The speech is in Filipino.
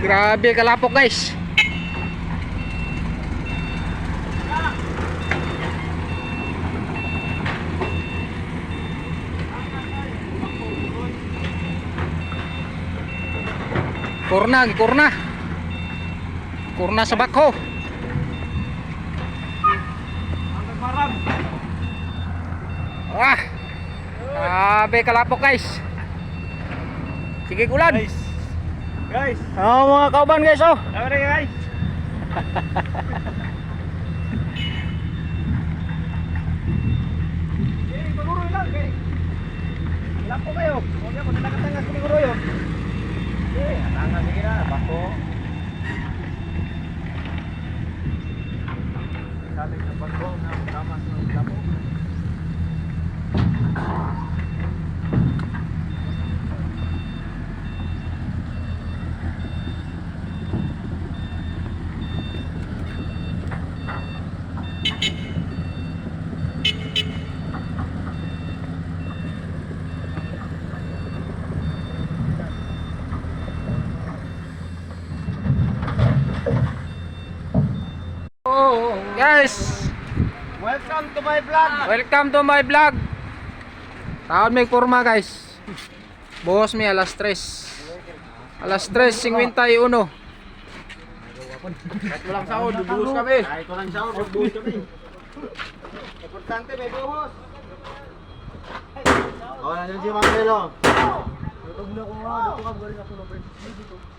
Grabe kalapok guys. Kurna sa bako. Grabe kalapok guys. Sige ulan. Guys. Mga kauban guys oh. Tara guys. Maguroy lang kay. Wala po kayo. Huwag mo nakatangas kung maguroy. Tangas sige na, bako. Sabi ng bako na tama sa bako. Guys, Welcome to my vlog. welcome to my vlog. Taon may forma guys. Buhos may alas 3. Alas 3:51. Kahit walang sahod, bubuhos kami. Kahit walang sahod, bubuhos kami. Importante, may buhos. Oh, nandiyan si Marcelo. Tutog na ko nga, dito ka galing ako na friend.